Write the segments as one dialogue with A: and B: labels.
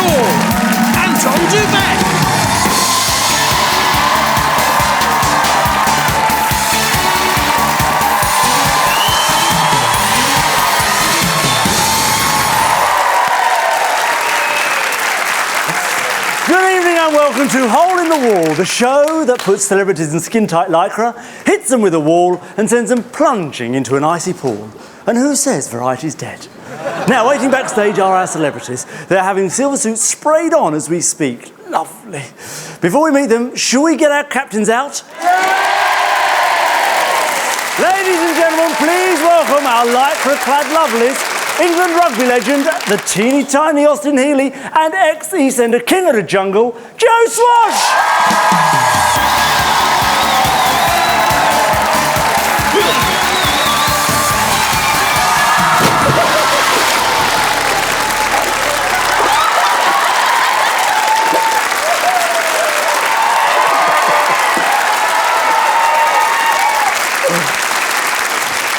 A: Wall, Anton Duvet.
B: Good evening and welcome to Hole in the Wall, the show that puts celebrities in skin-tight lycra, hits them with a wall and sends them plunging into an icy pool. And who says variety's dead? Now, waiting backstage are our celebrities. They're having silver suits sprayed on as we speak. Lovely. Before we meet them, shall we get our captains out? Ladies and gentlemen, please welcome our lycra-clad lovelies, England rugby legend, the teeny tiny Austin Healey, and ex-EastEnder king of the jungle, Joe Swash!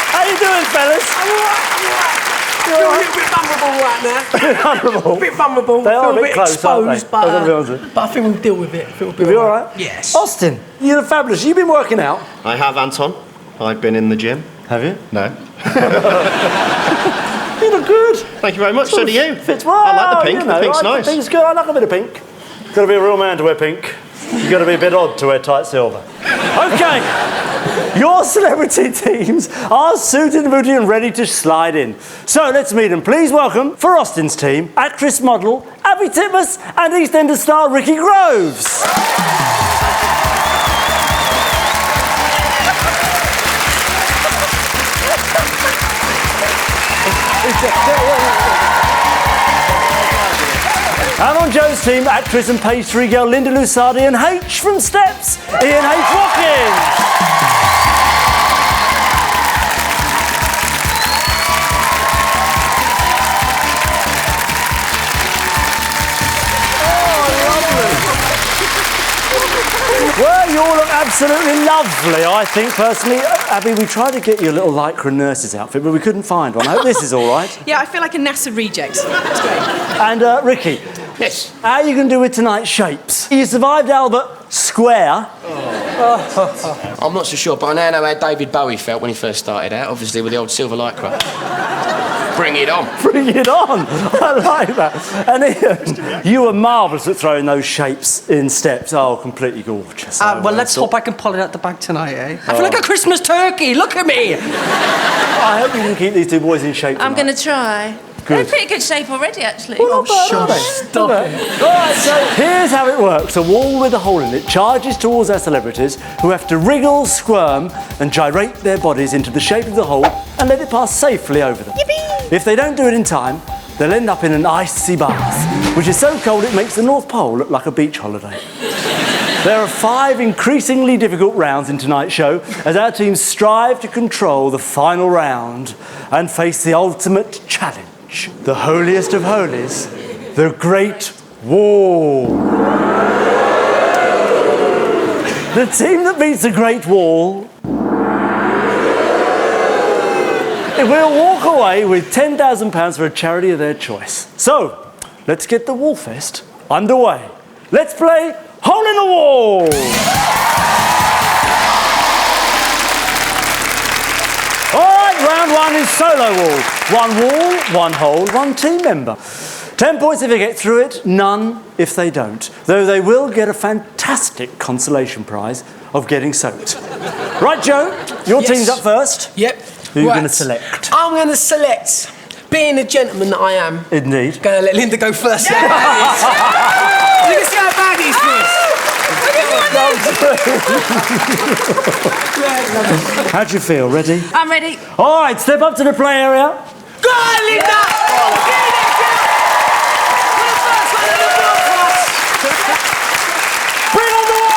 B: How you doing, fellas?
A: I'm a little bit vulnerable right now.
B: Vulnerable.
A: A bit vulnerable.
B: They are a bit close,
A: exposed,
B: aren't they?
A: but,
B: I've got to be honest with you.
A: but I think we'll deal with it.
B: You'll be all right?
A: Yes.
B: Austin, you're fabulous. You've been working out.
C: I have, Anton. I've been in the gym.
B: Have you?
C: No.
B: You look good.
C: Thank you very much. So do you.
B: Fits well.
C: I like the pink. The pink's nice.
B: Pink's good. I like a bit of pink. Got to be a real man to wear pink. You've got to be a bit odd to wear tight silver. Okay. Your celebrity teams are suited and booted and ready to slide in. So let's meet them. Please welcome, for Austin's team, actress model Abby Titmus and EastEnders star Ricky Groves. And on Joe's team, actress and pastry girl Linda Lusardi and H from Steps, Ian H. Watkins. Well, you all look absolutely lovely, I think, personally. Abby, we tried to get you a little lycra nurse's outfit, but we couldn't find one. I hope this is all right.
D: Yeah, I feel like a NASA reject. That's great.
B: And, Ricky.
A: Yes.
B: How are you going to do with tonight's shapes? You survived Albert Square.
E: I'm not so sure, but I now know how David Bowie felt when he first started out, obviously with the old silver lycra. Bring it on.
B: Bring it on. I like that. And Ian, you were marvellous at throwing those shapes in Steps. Oh, completely gorgeous.
A: Well, let's hope I can pull it out the bag tonight, eh?
D: I feel like a Christmas turkey. Look at me.
B: I hope you can keep these two boys in shape
F: I'm
B: tonight.
F: going to try.
B: Good.
F: They're in pretty good shape already, actually.
B: Well, not bad, are they?
A: Stop
B: Not bad. All right, so here's how it works. A wall with a hole in it charges towards our celebrities who have to wriggle, squirm and gyrate their bodies into the shape of the hole and let it pass safely over them.
F: Yippee!
B: If they don't do it in time, they'll end up in an icy bath, which is so cold it makes the North Pole look like a beach holiday. There are 5 increasingly difficult rounds in tonight's show as our teams strive to control the final round and face the ultimate challenge. The holiest of holies, the Great Wall. The team that beats the Great Wall, it will walk away with £10,000 for a charity of their choice. So, let's get the Wall Fest underway. Let's play Hole in the Wall. Round 1 is solo wall. 1 wall, 1 hole, 1 team member. 10 points if they get through it, none if they don't. Though they will get a fantastic consolation prize of getting soaked. Right, Joe, your team's up first.
A: Yep.
B: Who are you going to select?
A: I'm going to select, being a gentleman that I am,
B: Indeed.
A: going to let Linda go first. Look at how bad he is first.
B: How do you feel? Ready?
F: I'm ready.
B: All right, step up to the play area.
A: Go on, Linda!
B: Bring on the wall!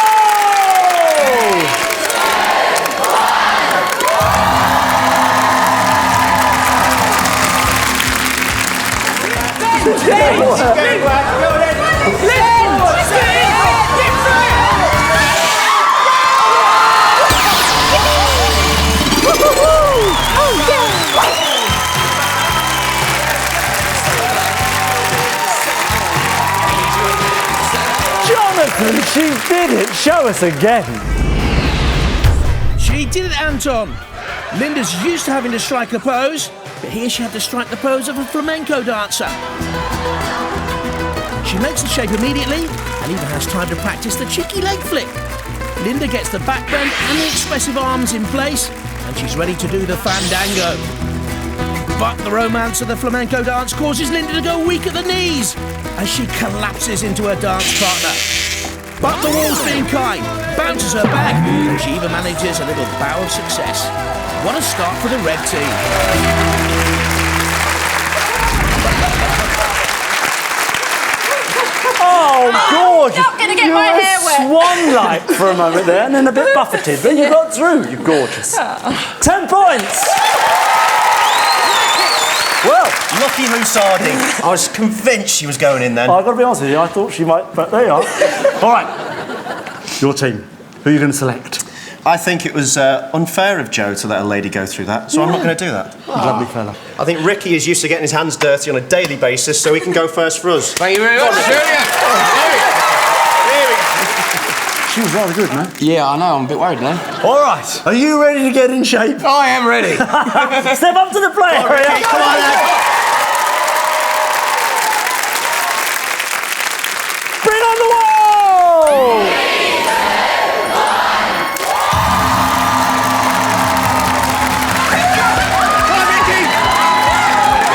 B: Jonathan, she did it. Show us again.
G: She did it, Anton. Linda's used to having to strike a pose, but here she had to strike the pose of a flamenco dancer. She makes the shape immediately and even has time to practice the cheeky leg flip. Linda gets the back bend and the expressive arms in place, and she's ready to do the fandango. But the romance of the flamenco dance causes Linda to go weak at the knees as she collapses into her dance partner. But the wall's being kind, bounces her back, and she even manages a little bow of success. What a start for the red team.
B: Oh, gorgeous.
F: not gonna get
B: you
F: my
B: were
F: hair wet.
B: swan-like for a moment there and then a bit buffeted, but you got through. You're gorgeous. 10 points. Well,
C: Lucky Lusardi. I was convinced she was going in then.
B: I've got to be honest with you, I thought she might, but there you are. All right, your team. Who are you going to select?
C: I think it was unfair of Joe to let a lady go through that, so I'm not going to do that.
B: Lovely fella.
C: I think Ricky is used to getting his hands dirty on a daily basis, so he can go first for us.
E: Thank you very much,
B: She was rather good, man.
E: Yeah, I know, I'm a bit worried now.
B: All right, are you ready to get in shape?
E: I am ready.
B: Step up to the play area.
C: Ricky, come on now.
B: Bring on the wall!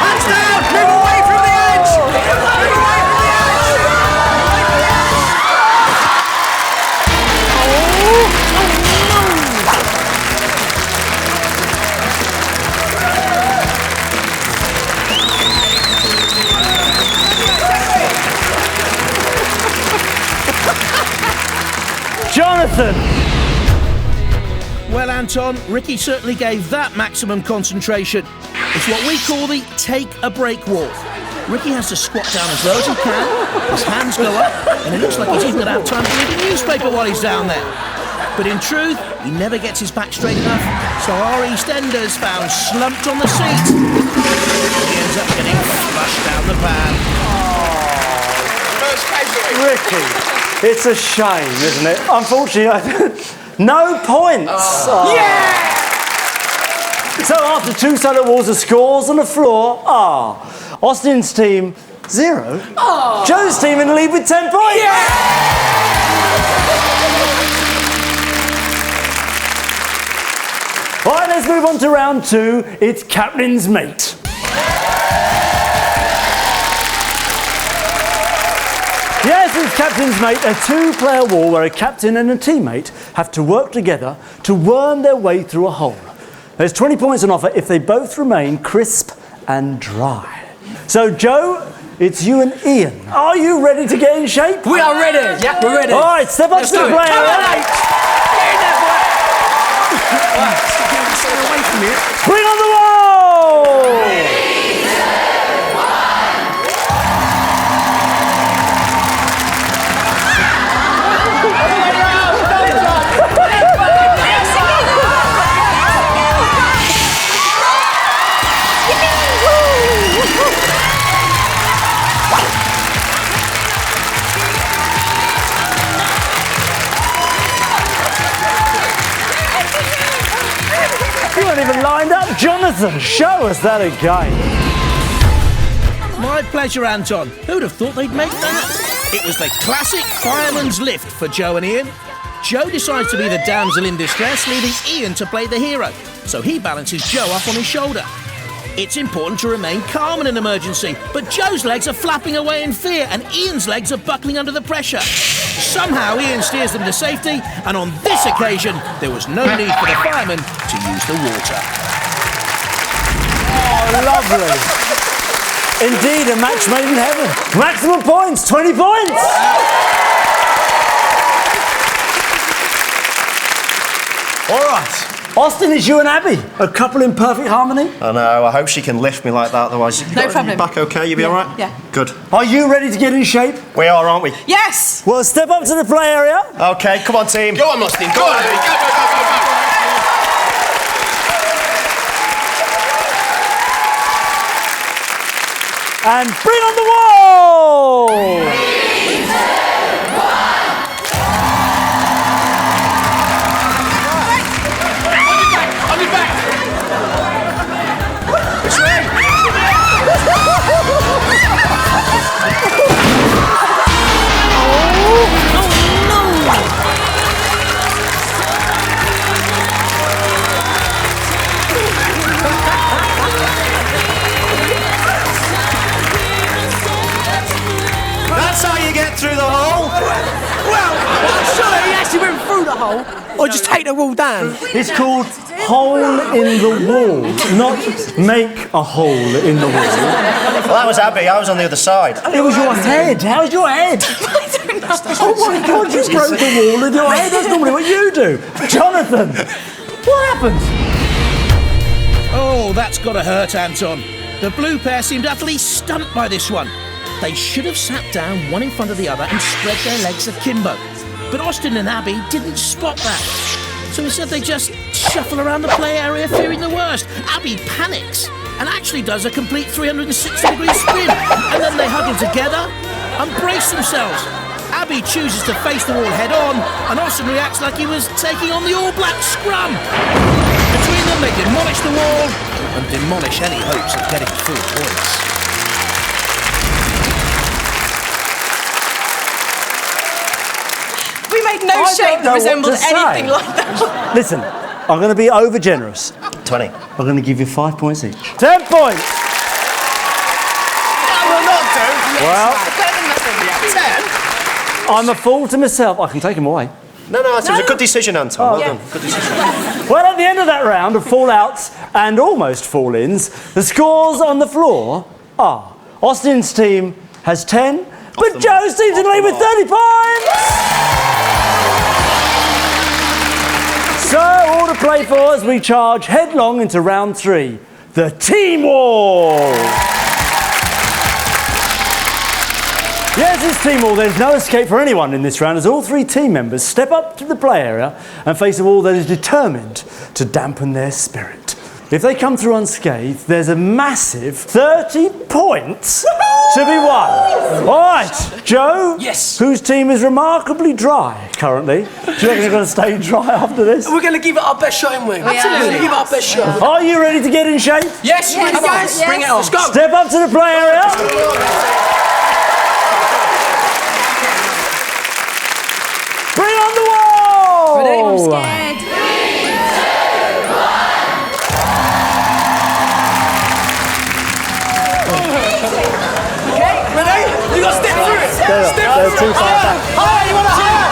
A: Hands down! Move away from the edge! Move away from the
B: Jonathan!
G: Well, Anton, Ricky certainly gave that maximum concentration. It's what we call the take-a-break wall. Ricky has to squat down as low as he can, his hands go up, and it looks like he's even going to have time to read a newspaper while he's down there. But in truth, he never gets his back straight enough, so our EastEnders found slumped on the seat. He ends up getting flushed down the pan.
B: Ricky, it's a shame, isn't it? Unfortunately, no points.
A: Yeah!
B: So after two solid walls of scores on the floor, Austin's team 0. Joe's team in the lead with 10 points. All right, let's move on to round 2. It's Captain's Mate. Yes, it's Captain's Mate, a 2-player wall where a captain and a teammate have to work together to worm their way through a hole. There's 20 points on offer if they both remain crisp and dry. So, Joe, it's you and Ian. Are you ready to get in shape?
A: We are ready. Yeah, we're ready.
B: All right, step up to the player.
A: Come on, mate. Get in there, boy.
G: Stay away from here.
B: Bring on the wall! You weren't even lined up. Jonathan, show us that again.
G: My pleasure, Anton. Who'd have thought they'd make that? It was the classic fireman's lift for Joe and Ian. Joe decides to be the damsel in distress, leaving Ian to play the hero, so he balances Joe up on his shoulder. It's important to remain calm in an emergency, but Joe's legs are flapping away in fear and Ian's legs are buckling under the pressure. Somehow Ian steers them to safety, and on this occasion, there was no need for the fireman to use the water.
B: Oh, lovely. Indeed, a match made in heaven. Maximum points, 20 points. All right. Austin, it's you and Abby. A couple in perfect harmony.
C: I know, I hope she can lift me like that, otherwise...
F: No problem.
C: Back okay? You be all right?
F: Yeah.
C: Good.
B: Are you ready to get in shape?
C: We are, aren't we?
F: Yes!
B: Well, step up to the play area.
C: Okay, come on, team.
E: Go on, Austin, go on. Go, go, go, go, go.
B: And bring on the wall!
C: you get through the hole?
D: Well, I'm sure he actually went through the hole. Or just take the wall down.
B: It's called hole in the wall, not make a hole in the wall.
C: Well, that was Abby. I was on the other side.
B: It was your head. How's your head?
F: I don't know.
B: Oh my God, you broke the wall with your head. That's normally what you do. Jonathan, what happened?
G: Oh, that's got to hurt, Anton. The blue pair seemed utterly stunned by this one. They should have sat down one in front of the other and spread their legs akimbo. But Austin and Abby didn't spot that. So instead they just shuffle around the play area fearing the worst. Abby panics and actually does a complete 360-degree spin. And then they huddle together and brace themselves. Abby chooses to face the wall head on and Austin reacts like he was taking on the All Black scrum. Between them they demolish the wall and demolish any hopes of getting full points.
F: We made no shape that resembled anything like that.
B: Listen, I'm going to be over generous.
C: 20.
B: I'm going to give you 5 points each. 10 points!
C: That will not do.
B: Well,
F: Better than nothing.
C: 10?
B: I'm a fool to myself. I can take him away.
C: No, it was a good decision, Anton. Well done. Good decision.
B: Well, at the end of that round of fallouts and almost fall-ins, the scores on the floor are Austin's team has 10, but Joe's team's in lead with 30 points! So, all to play for as we charge headlong into round 3, the Team War! Yes, it's Team War. There's no escape for anyone in this round as all 3 team members step up to the play area and face a wall that is determined to dampen their spirit. If they come through unscathed, there's a massive 30 points to be won. All right, Joe?
D: Yes.
B: Whose team is remarkably dry currently. Do you reckon they're going to stay dry after this?
D: We're going to give it our best shot, aren't we? Absolutely. Give it our best shot.
B: Are you ready to get in shape?
D: Yes,
F: Yes,
D: come on.
F: yes,
D: Bring it
F: yes.
D: on. Let's go.
B: Step up to the play area. Bring on the wall!
F: Ready? I'm scared.
D: Okay, ready? You got to step through it. Step
B: They're
D: through
B: too
D: it.
B: far back.
D: Higher, you want to higher.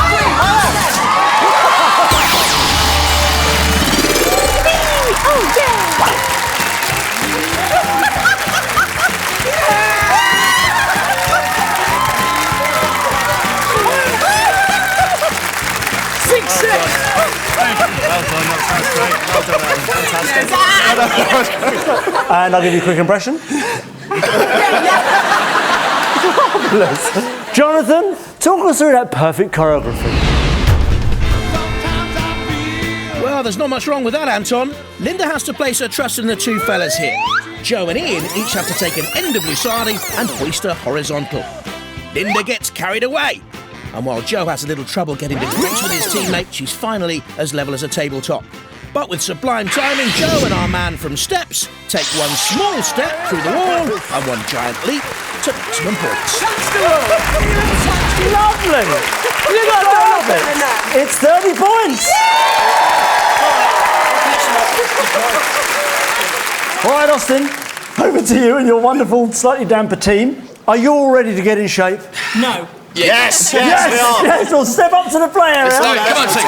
B: And I'll give you a quick impression. Marvellous. Jonathan, talk us through that perfect choreography.
G: Well, there's not much wrong with that, Anton. Linda has to place her trust in the 2 fellas here. Joe and Ian each have to take an end of Lusardi and hoist her horizontal. Linda gets carried away. And while Joe has a little trouble getting to grips with his teammate, she's finally as level as a tabletop. But with sublime timing, Joe and our man from Steps take one small step through the wall and one giant leap to maximum points.
B: Lovely! You got it! It's 30 points! All right, Austin, over to you and your wonderful, slightly damper team. Are you all ready to get in shape?
D: No.
C: Yes, we are.
B: Yes, well, step up to the play area.
E: Come on, team.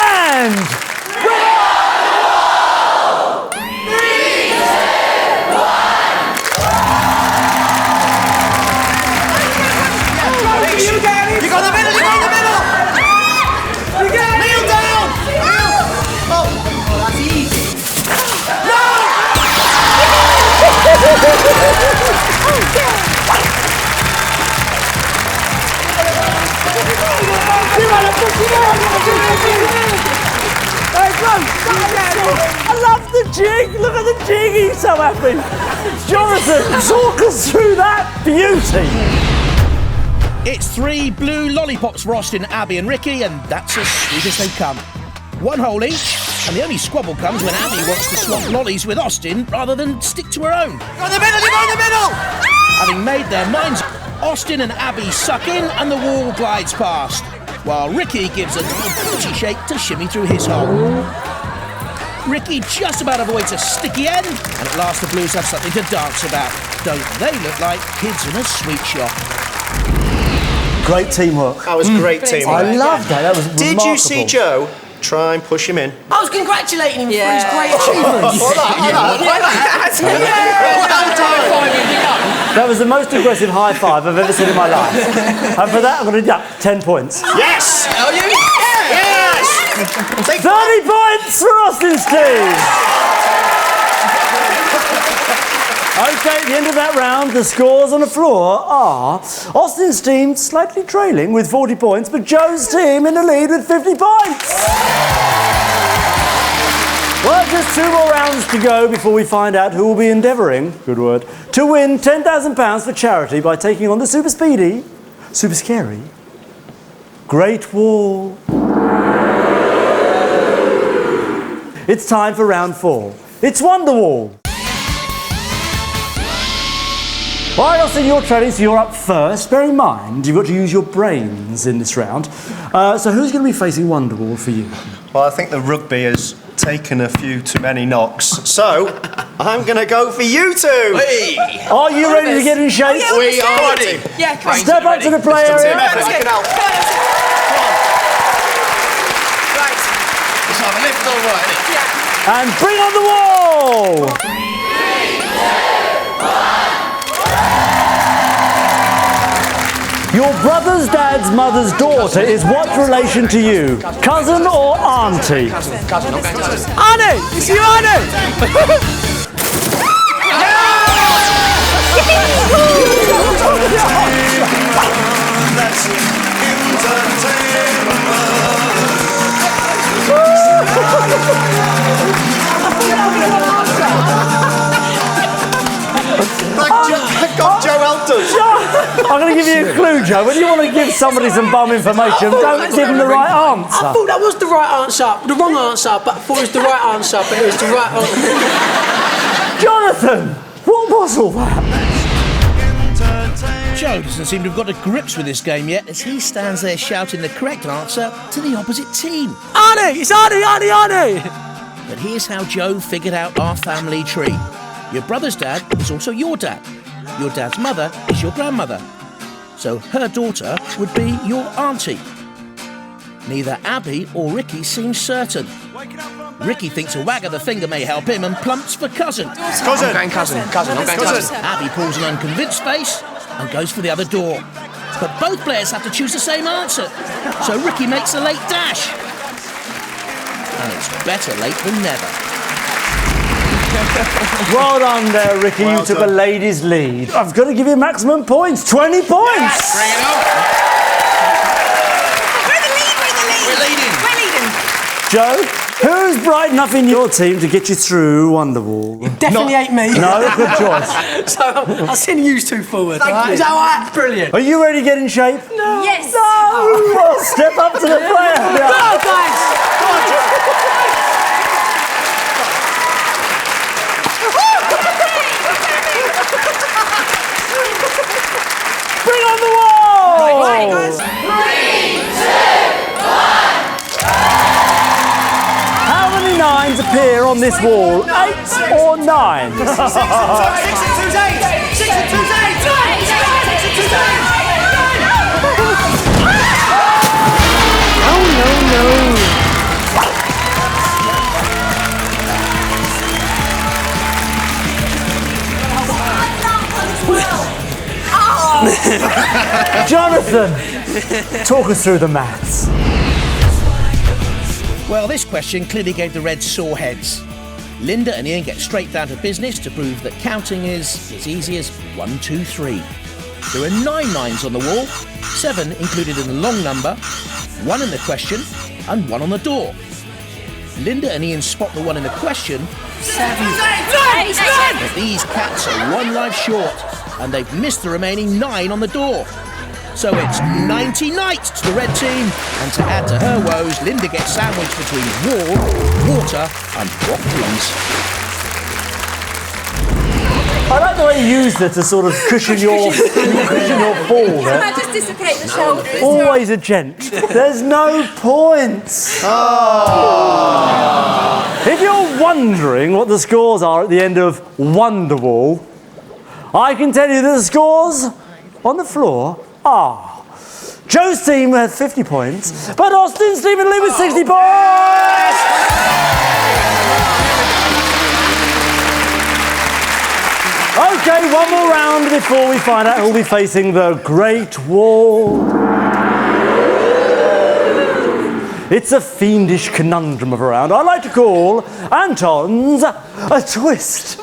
B: And...
C: You got the middle, you got the middle! Kneel down! Oh, that's easy.
B: I love the jig! Look at the jig, he's so happy! Jonathan, talk us through that beauty!
G: It's 3 blue lollipops for Austin, Abby and Ricky, and that's as sweet as they come. 1 hole each, and the only squabble comes when Abby wants to swap lollies with Austin rather than stick to her own.
C: You got the middle, you got the middle!
G: Having made their minds, Austin and Abby suck in and the wall glides past, while Ricky gives a little booty shake to shimmy through his hole. Ricky just about avoids a sticky end, and at last the Blues have something to dance about. Don't they look like kids in a sweet shop?
B: Great teamwork.
C: That was great teamwork.
B: I loved that. That was
C: Did
B: remarkable.
C: you see Joe try and push him in?
D: I was congratulating him for his
F: Yeah.
D: great achievements.
B: That was the most aggressive high five I've ever seen in my life. And for that, I'm going to deduct 10 points.
C: Yes!
F: Oh, you?
C: Yes!
B: 30 points for Austin's team. OK, at the end of that round, the scores on the floor are Austin's team slightly trailing with 40 points, but Joe's team in the lead with 50 points. Well, just 2 more rounds to go before we find out who will be endeavouring, good word, to win £10,000 for charity by taking on the super speedy, super scary, Great Wall. It's time for round 4. It's Wonderwall. All right, Austin, you're training, so you're up first. Bear in mind, you've got to use your brains in this round. So who's going to be facing Wonderwall for you?
C: Well, I think the rugby has taken a few too many knocks, so I'm going to go for you two.
B: Are you ready to get in shape?
E: We are ready.
F: Yeah, come on.
B: Step up to the play area.
F: Let's go.
E: It's either left or right, isn't it?
F: Yeah.
B: And bring on the wall! Your brother's dad's mother's daughter is what relation to you? Cousin or auntie?
E: Cousin, I'm going cousin.
D: Arnie! It's you, Arnie!
C: Thank God Joe helped us.
B: I'm going to give you a clue, Joe. When you want to give somebody some bum information, don't give them the right
D: I
B: answer.
D: thought that was the right answer, the wrong answer, but I thought it was the right answer, but it was the right answer.
B: Jonathan, what was all that?
G: Joe doesn't seem to have got to grips with this game yet, as he stands there shouting the correct answer to the opposite team.
D: Arnie! It's Arnie, Arnie, Arnie!
G: But here's how Joe figured out our family tree. Your brother's dad is also your dad. Your dad's mother is your grandmother. So her daughter would be your auntie. Neither Abby or Ricky seems certain. Ricky thinks a wag of the finger may help him and plumps for cousin.
E: I'm going cousin. I'm going cousin.
G: Abby pulls an unconvinced face and goes for the other door. But both players have to choose the same answer. So Ricky makes a late dash. And it's better late than never.
B: Well done there, Ricky.
C: Well
B: you took
C: done.
B: a ladies' lead. I've got to give you maximum points. 20 points!
E: Bring it on.
F: We're the lead.
E: We're leading.
F: We're leading.
B: Joe, who's bright enough in your team to get you through Wonderwall?
D: Definitely ain't me.
B: No, good choice.
D: So I'll send you two forward. Right? Is that all right? Brilliant.
B: Are you ready to get in shape?
D: No.
F: Yes.
B: Well, step up to the player.
D: Go, guys!
B: Bring on the wall!
F: Right, guys.
B: How many nines appear on this wall? 8 or 9?
C: 6 and 2's 8. 6 and 2's 8.
B: Oh, no. Jonathan, talk us through the maths.
G: Well, this question clearly gave the Reds sore heads. Linda and Ian get straight down to business to prove that counting is as easy as 1, 2, 3. There are 9 nines on the wall, 7 included in the long number, 1 in the question, and 1 on the door. Linda and Ian spot the 1 in the question, but these cats are 1 life short, and they've missed the remaining 9 on the door. So it's 90 nights to the red team, and to add to her woes, Linda gets sandwiched between wall, water, and what please?
B: I like the way you used it to sort of cushion your fall there.
F: I just dislocate the shoulders.
B: Always a gent. There's no points. If you're wondering what the scores are at the end of Wonderwall, I can tell you that the scores on the floor are Joe's team had 50 points, but Austin's team and Lee with 60 points! Okay, one more round before we find out who'll be facing the Great Wall. It's a fiendish conundrum of a round I like to call Anton's a twist.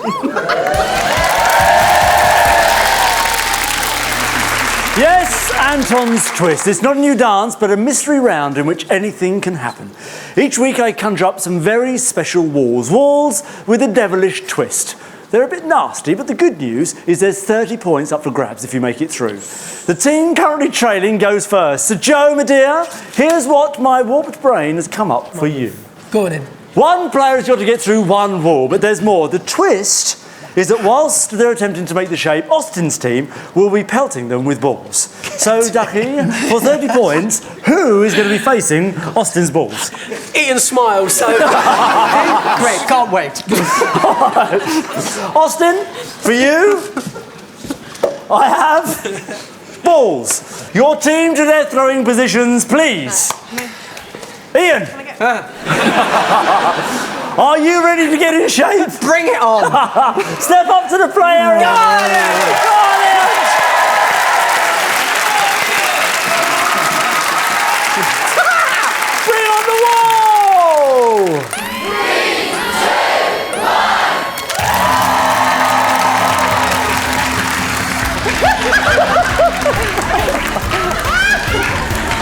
B: Yes, Anton's twist. It's not a new dance, but a mystery round in which anything can happen. Each week I conjure up some very special walls. Walls with a devilish twist. They're a bit nasty, but the good news is there's 30 points up for grabs if you make it through. The team currently trailing goes first. So Joe, my dear, here's what my warped brain has come up for you.
D: Go on in.
B: One player has got to get through one wall, but there's more. The twist is that whilst they're attempting to make the shape, Austin's team will be pelting them with balls. So, Ducky, for 30 points, who is going to be facing Austin's balls?
D: Ian smiles, so... Great, can't wait.
B: Austin, for you, I have balls. Your team to their throwing positions, please. Ian. Are you ready to get in shape?
D: Bring it on.
B: Step up to the play area. Got it! Got it! Bring on the wall! 3, 2,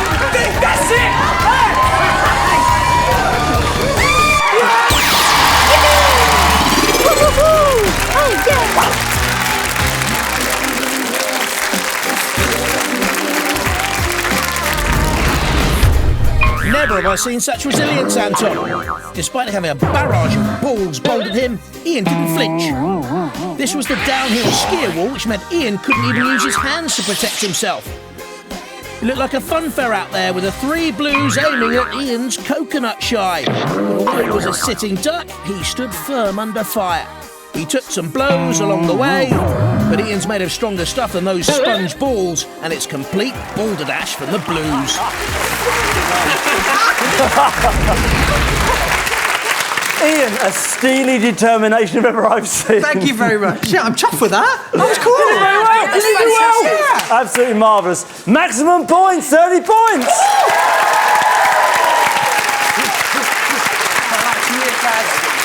B: 1. That's it!
G: Never have I seen such resilience, Anton. Despite having a barrage of balls bowled at him, Ian didn't flinch. This was the downhill skier wall, which meant Ian couldn't even use his hands to protect himself. It looked like a fun fair out there with the 3 blues aiming at Ian's coconut shy. Although it was a sitting duck, he stood firm under fire. He took some blows along the way, but Ian's made of stronger stuff than those sponge balls, and it's complete balderdash from the blues.
B: Ian, a steely determination if ever I've seen.
C: Thank you very much. Yeah, I'm chuffed with that. That was cool.
B: You did very well.
C: Yeah.
B: Absolutely marvellous. Maximum points, 30 points.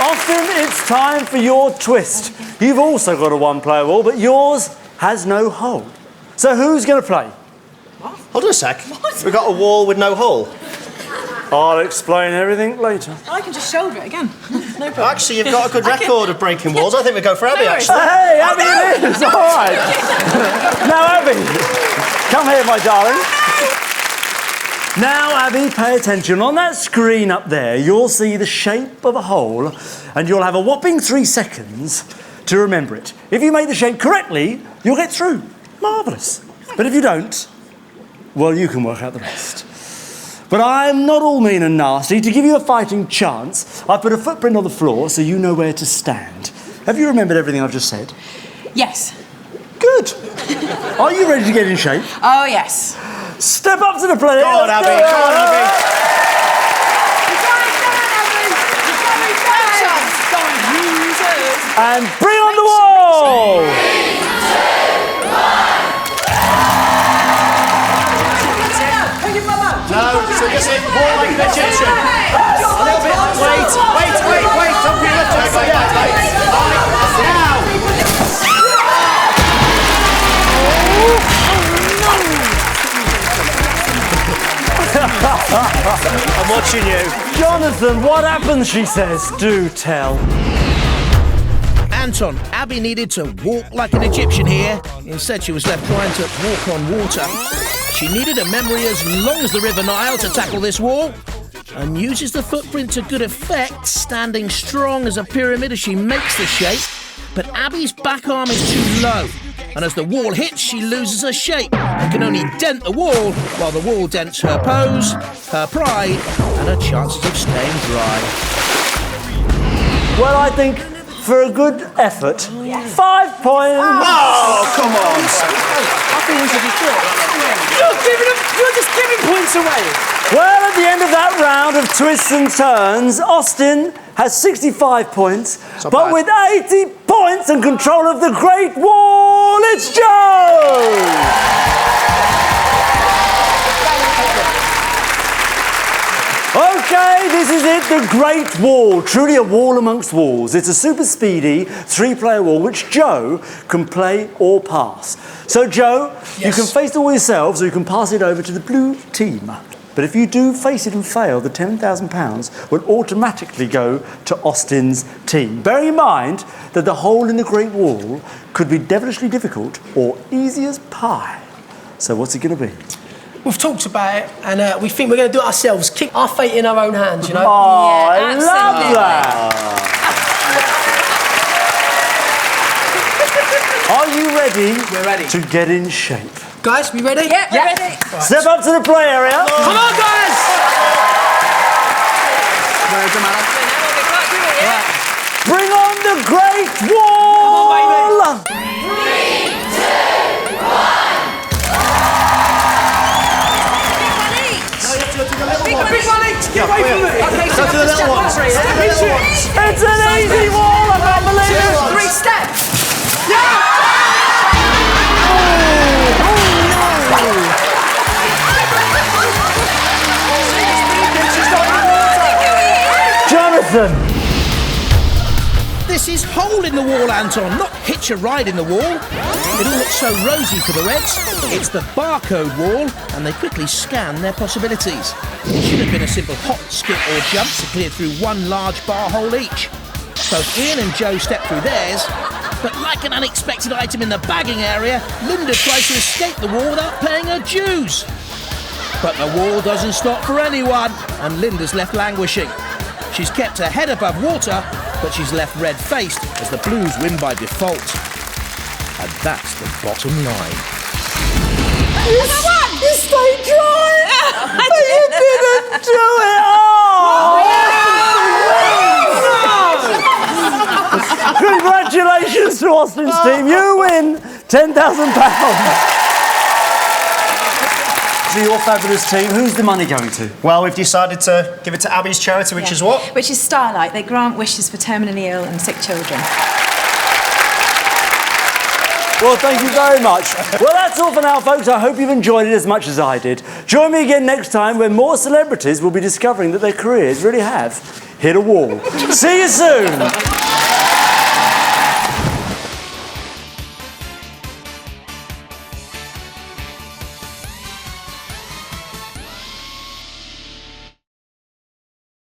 B: Austin, it's time for your twist. You've also got a one-player wall, but yours has no hole. So who's going to play?
C: Hold on a sec. We've got a wall with no hole.
B: I'll explain everything later.
F: I can just shoulder it again. No problem.
C: Actually, you've got a good record of breaking walls. I think we go for Abby,
F: No.
C: actually.
B: Hey, Abby it is. All right. Now, Abby, come here, my darling. Now, Abby, pay attention. On that screen up there, you'll see the shape of a hole, and you'll have a whopping 3 seconds to remember it. If you make the shape correctly, you'll get through. Marvellous. But if you don't, well, you can work out the rest. But I'm not all mean and nasty. To give you a fighting chance, I've put a footprint on the floor so you know where to stand. Have you remembered everything I've just said?
F: Yes.
B: Good. Are you ready to get in shape?
F: Oh, yes.
B: Step up to the plate.
C: Go on, Abby. Go on, Abby.
B: And bring on the wall.
C: No, so just hit the ball like an Egyptian. A little bit. Wait. Don't be left to wait. Now. I'm watching you.
B: Jonathan, what happened, she says? Do tell.
G: Anton, Abby needed to walk like an Egyptian here. Instead, she was left trying to walk on water. She needed a memory as long as the River Nile to tackle this wall, and uses the footprint to good effect, standing strong as a pyramid as she makes the shape. But Abby's back arm is too low, and as the wall hits, she loses her shape and can only dent the wall, while the wall dents her pose, her pride, and her chances of staying dry.
B: Well, I think for a good effort, 5 points.
C: Oh, come on.
D: You're just giving points away.
B: Well, at the end of that round of twists and turns, Austin has 65 points, but
C: bad.
B: with 80 points and control of the Great Wall, it's Joe! Okay, this is it, the Great Wall. Truly a wall amongst walls. It's a super speedy 3-player wall which Joe can play or pass. So, Joe, you can face the wall yourselves or you can pass it over to the blue team. But if you do face it and fail, the £10,000 will automatically go to Austin's team. Bearing in mind that the hole in the Great Wall could be devilishly difficult or easy as pie. So what's it going to be?
D: We've talked about it, and we think we're going to do it ourselves. Keep our fate in our own hands, you know?
B: Oh, I love that! Are you ready?
D: We're ready.
B: To get in shape?
D: Guys, we ready?
F: Yeah, we're ready.
B: Step up to the play area.
D: Come on, guys!
B: Bring on the Great Wall!
D: Come on, baby.
F: 3, 2, 1.
D: Big one each. Get away from it.
F: Okay,
C: Go to the little ones.
B: It's an easy wall, I can't believe it!
F: 3 steps.
B: Jonathan!
G: This is hole in the wall, Anton, not hitch a ride in the wall. It all looks so rosy for the Reds. It's the barcode wall, and they quickly scan their possibilities. It should have been a simple hop, skip or jump to clear through one large bar hole each. Both Ian and Joe step through theirs, but like an unexpected item in the bagging area, Linda tries to escape the wall without paying her dues. But the wall doesn't stop for anyone, and Linda's left languishing. She's kept her head above water, but she's left red-faced as the Blues win by default. And that's the bottom line.
B: You stayed dry! But you didn't do it! Oh! Congratulations to Austin's team. You win £10,000. To your fabulous team, who's the money going to?
C: Well, we've decided to give it to Abby's charity, which is what?
F: Which is Starlight. They grant wishes for terminally ill and sick children.
B: Well, thank you very much. Well, that's all for now, folks. I hope you've enjoyed it as much as I did. Join me again next time when more celebrities will be discovering that their careers really have hit a wall. See you soon.